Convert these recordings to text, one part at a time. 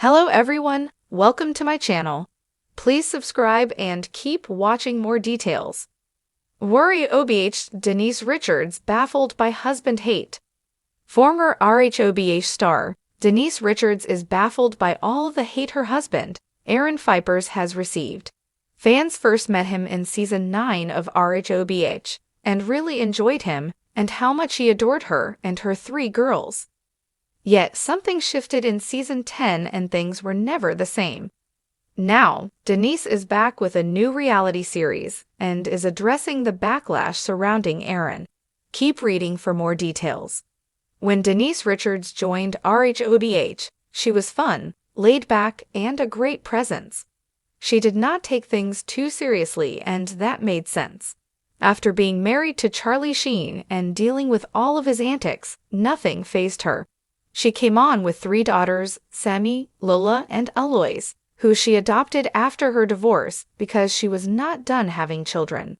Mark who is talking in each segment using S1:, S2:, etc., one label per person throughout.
S1: Hello everyone, welcome to my channel. Please subscribe and keep watching more details. Worry OBH Denise Richards baffled by husband hate. Former RHOBH star, Denise Richards is baffled by all of the hate her husband, Aaron Pfeifers, has received. Fans first met him in season 9 of RHOBH and really enjoyed him and how much he adored her and her 3 girls. Yet something shifted in season 10 and things were never the same. Now, Denise is back with a new reality series and is addressing the backlash surrounding Aaron. Keep reading for more details. When Denise Richards joined RHOBH, she was fun, laid back, and a great presence. She did not take things too seriously, and that made sense. After being married to Charlie Sheen and dealing with all of his antics, nothing fazed her. She came on with 3 daughters, Sammy, Lola, and Alois, who she adopted after her divorce because she was not done having children.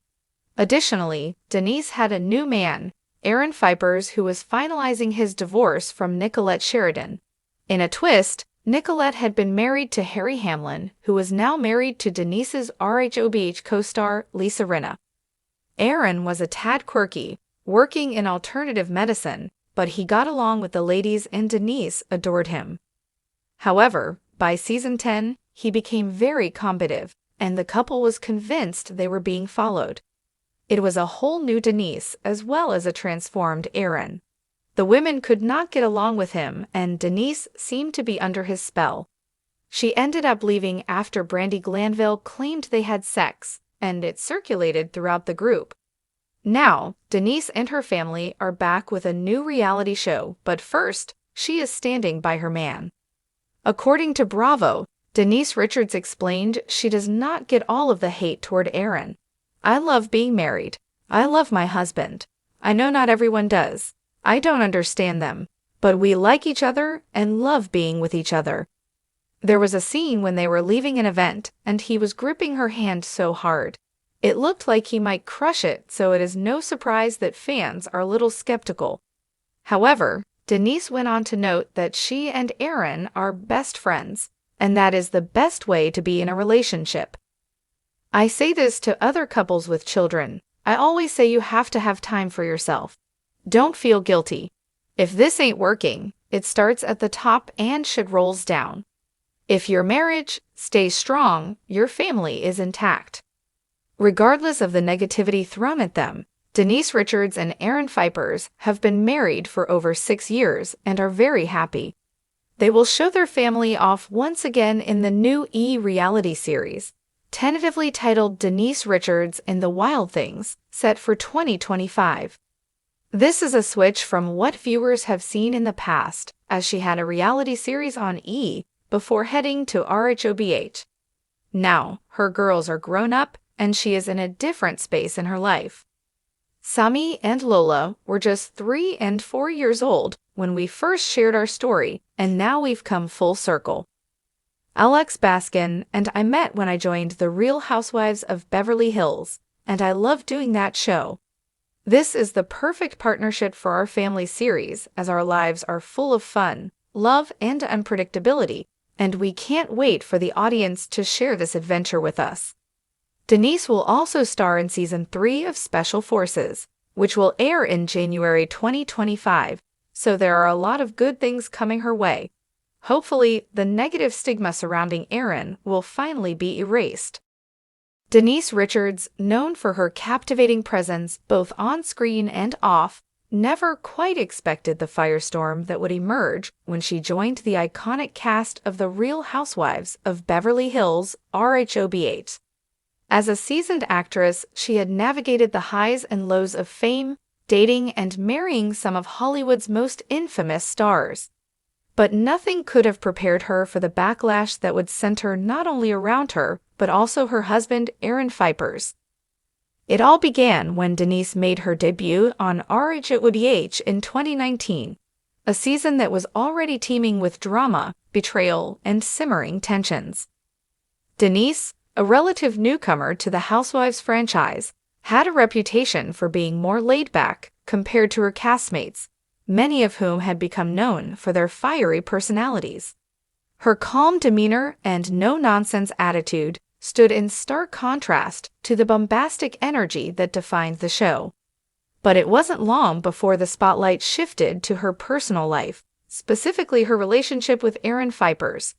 S1: Additionally, Denise had a new man, Aaron Pfeifers, who was finalizing his divorce from Nicolette Sheridan. In a twist, Nicolette had been married to Harry Hamlin, who was now married to Denise's RHOBH co-star Lisa Rinna. Aaron was a tad quirky, working in alternative medicine, but he got along with the ladies and Denise adored him. However, by season 10, he became very combative, and the couple was convinced they were being followed. It was a whole new Denise as well as a transformed Aaron. The women could not get along with him, and Denise seemed to be under his spell. She ended up leaving after Brandi Glanville claimed they had sex, and it circulated throughout the group. Now, Denise and her family are back with a new reality show, but first, she is standing by her man. According to Bravo, Denise Richards explained she does not get all of the hate toward Aaron. "I love being married. I love my husband. I know not everyone does. I don't understand them. But we like each other and love being with each other." There was a scene when they were leaving an event and he was gripping her hand so hard. It looked like he might crush it, so it is no surprise that fans are a little skeptical. However, Denise went on to note that she and Aaron are best friends, and that is the best way to be in a relationship. "I say this to other couples with children. I always say you have to have time for yourself. Don't feel guilty. If this ain't working, it starts at the top and should rolls down. If your marriage stays strong, your family is intact." Regardless of the negativity thrown at them, Denise Richards and Aaron Pfeifers have been married for over 6 years and are very happy. They will show their family off once again in the new reality series, tentatively titled Denise Richards and the Wild Things, set for 2025. This is a switch from what viewers have seen in the past, as she had a reality series on before heading to RHOBH. Now, her girls are grown up and she is in a different space in her life. Sammy and Lola were just 3 and 4 years old when we first shared our story, and now we've come full circle. Alex Baskin and I met when I joined the Real Housewives of Beverly Hills, and I love doing that show. This is the perfect partnership for our family series, as our lives are full of fun, love, and unpredictability, and we can't wait for the audience to share this adventure with us. Denise will also star in season 3 of Special Forces, which will air in January 2025, so there are a lot of good things coming her way. Hopefully, the negative stigma surrounding Aaron will finally be erased. Denise Richards, known for her captivating presence both on screen and off, never quite expected the firestorm that would emerge when she joined the iconic cast of the Real Housewives of Beverly Hills, RHOBH. As a seasoned actress, she had navigated the highs and lows of fame, dating, and marrying some of Hollywood's most infamous stars. But nothing could have prepared her for the backlash that would center not only around her, but also her husband, Aaron Pfeifers. It all began when Denise made her debut on RHOBH in 2019, a season that was already teeming with drama, betrayal, and simmering tensions. Denise, a relative newcomer to the Housewives franchise, had a reputation for being more laid-back compared to her castmates, many of whom had become known for their fiery personalities. Her calm demeanor and no-nonsense attitude stood in stark contrast to the bombastic energy that defined the show. But it wasn't long before the spotlight shifted to her personal life, specifically her relationship with Aaron Pfeifers.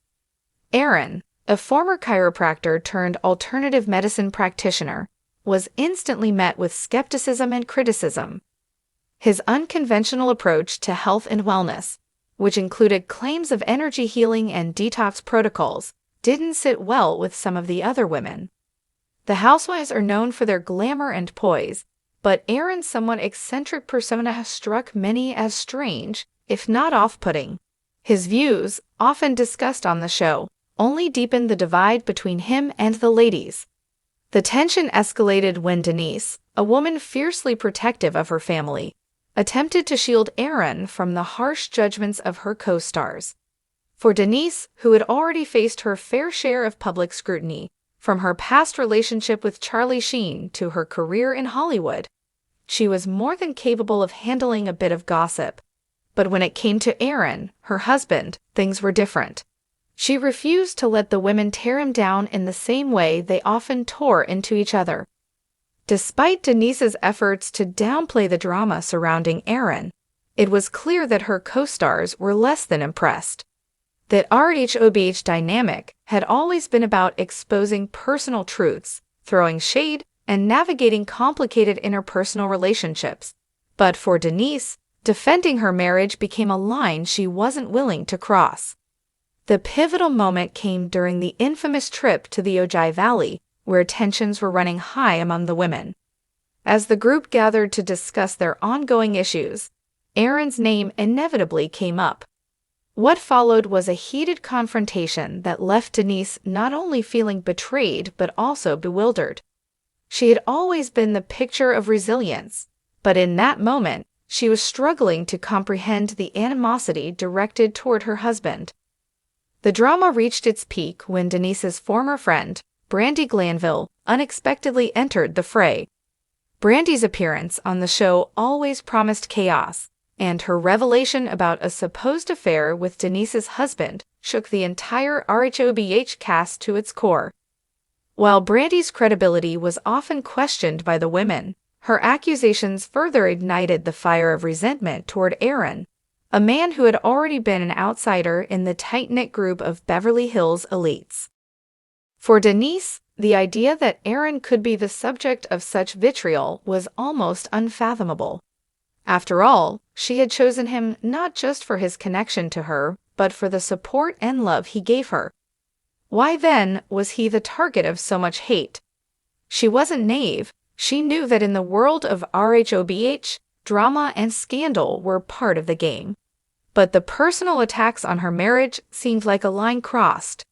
S1: Aaron, a former chiropractor turned alternative medicine practitioner, was instantly met with skepticism and criticism. His unconventional approach to health and wellness, which included claims of energy healing and detox protocols, didn't sit well with some of the other women. The Housewives are known for their glamour and poise, but Aaron's somewhat eccentric persona struck many as strange, if not off-putting. His views, often discussed on the show, only deepened the divide between him and the ladies. The tension escalated when Denise, a woman fiercely protective of her family, attempted to shield Aaron from the harsh judgments of her co-stars. For Denise, who had already faced her fair share of public scrutiny, from her past relationship with Charlie Sheen to her career in Hollywood, she was more than capable of handling a bit of gossip. But when it came to Aaron, her husband, things were different. She refused to let the women tear him down in the same way they often tore into each other. Despite Denise's efforts to downplay the drama surrounding Aaron, it was clear that her co-stars were less than impressed. That RHOBH dynamic had always been about exposing personal truths, throwing shade, and navigating complicated interpersonal relationships. But for Denise, defending her marriage became a line she wasn't willing to cross. The pivotal moment came during the infamous trip to the Ojai Valley, where tensions were running high among the women. As the group gathered to discuss their ongoing issues, Aaron's name inevitably came up. What followed was a heated confrontation that left Denise not only feeling betrayed but also bewildered. She had always been the picture of resilience, but in that moment, she was struggling to comprehend the animosity directed toward her husband. The drama reached its peak when Denise's former friend, Brandi Glanville, unexpectedly entered the fray. Brandi's appearance on the show always promised chaos, and her revelation about a supposed affair with Denise's husband shook the entire RHOBH cast to its core. While Brandi's credibility was often questioned by the women, her accusations further ignited the fire of resentment toward Aaron, a man who had already been an outsider in the tight-knit group of Beverly Hills elites. For Denise, the idea that Aaron could be the subject of such vitriol was almost unfathomable. After all, she had chosen him not just for his connection to her, but for the support and love he gave her. Why then was he the target of so much hate? She wasn't naive. She knew that in the world of RHOBH, drama and scandal were part of the game. But the personal attacks on her marriage seemed like a line crossed.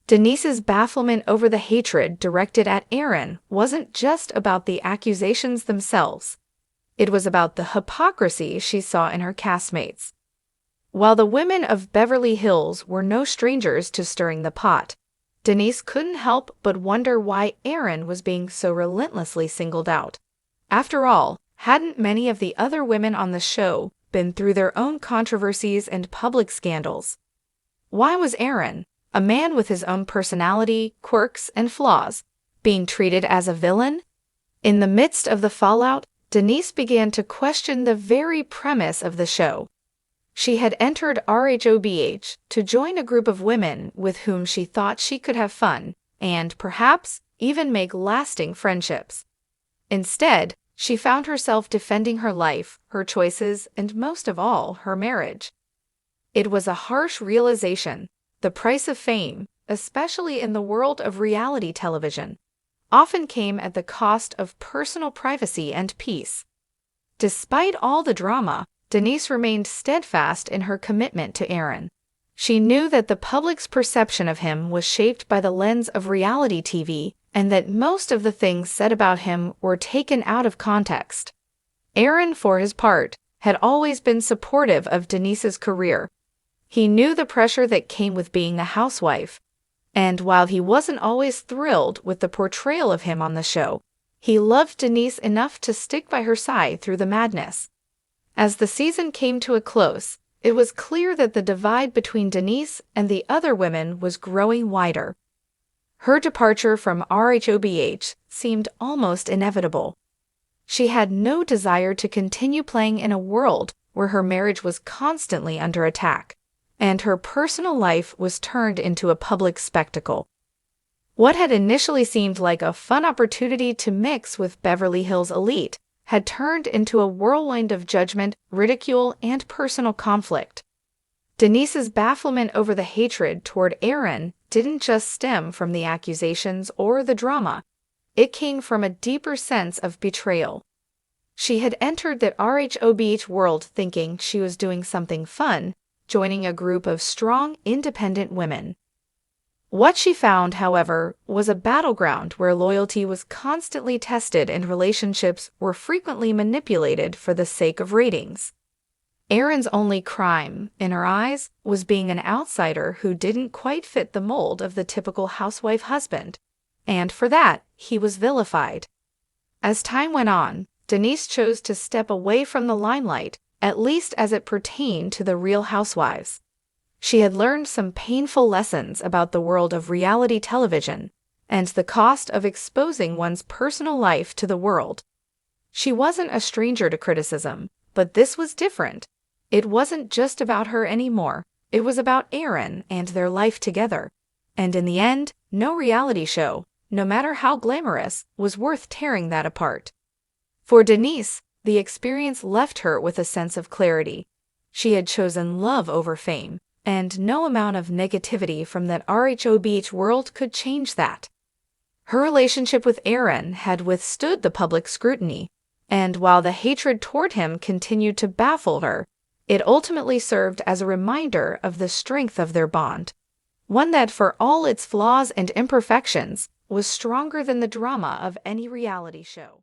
S1: Denise's bafflement over the hatred directed at Aaron wasn't just about the accusations themselves. It was about the hypocrisy she saw in her castmates. While the women of Beverly Hills were no strangers to stirring the pot, Denise couldn't help but wonder why Aaron was being so relentlessly singled out. After all, hadn't many of the other women on the show been through their own controversies and public scandals? Why was Aaron, a man with his own personality, quirks, and flaws, being treated as a villain? In the midst of the fallout, Denise began to question the very premise of the show. She had entered RHOBH to join a group of women with whom she thought she could have fun and, perhaps, even make lasting friendships. Instead, she found herself defending her life, her choices, and most of all, her marriage. It was a harsh realization. The price of fame, especially in the world of reality television, often came at the cost of personal privacy and peace. Despite all the drama, Denise remained steadfast in her commitment to Aaron. She knew that the public's perception of him was shaped by the lens of reality TV and that most of the things said about him were taken out of context. Aaron, for his part, had always been supportive of Denise's career. He knew the pressure that came with being a housewife, and while he wasn't always thrilled with the portrayal of him on the show, he loved Denise enough to stick by her side through the madness. As the season came to a close, It was clear that the divide between Denise and the other women was growing wider. Her departure from RHOBH seemed almost inevitable. She had no desire to continue playing in a world where her marriage was constantly under attack, and her personal life was turned into a public spectacle. What had initially seemed like a fun opportunity to mix with Beverly Hills elite had turned into a whirlwind of judgment, ridicule, and personal conflict. Denise's bafflement over the hatred toward Aaron didn't just stem from the accusations or the drama. It came from a deeper sense of betrayal. She had entered the RHOBH world thinking she was doing something fun, joining a group of strong, independent women. What she found, however, was a battleground where loyalty was constantly tested and relationships were frequently manipulated for the sake of ratings. Aaron's only crime, in her eyes, was being an outsider who didn't quite fit the mold of the typical housewife husband, and for that, he was vilified. As time went on, Denise chose to step away from the limelight, at least as it pertained to the Real Housewives. She had learned some painful lessons about the world of reality television and the cost of exposing one's personal life to the world. She wasn't a stranger to criticism, but this was different. It wasn't just about her anymore. It was about Aaron and their life together. And in the end, no reality show, no matter how glamorous, was worth tearing that apart. For Denise, the experience left her with a sense of clarity. She had chosen love over fame, and no amount of negativity from that RHOBH world could change that. Her relationship with Aaron had withstood the public scrutiny, and while the hatred toward him continued to baffle her, it ultimately served as a reminder of the strength of their bond, one that, for all its flaws and imperfections, was stronger than the drama of any reality show.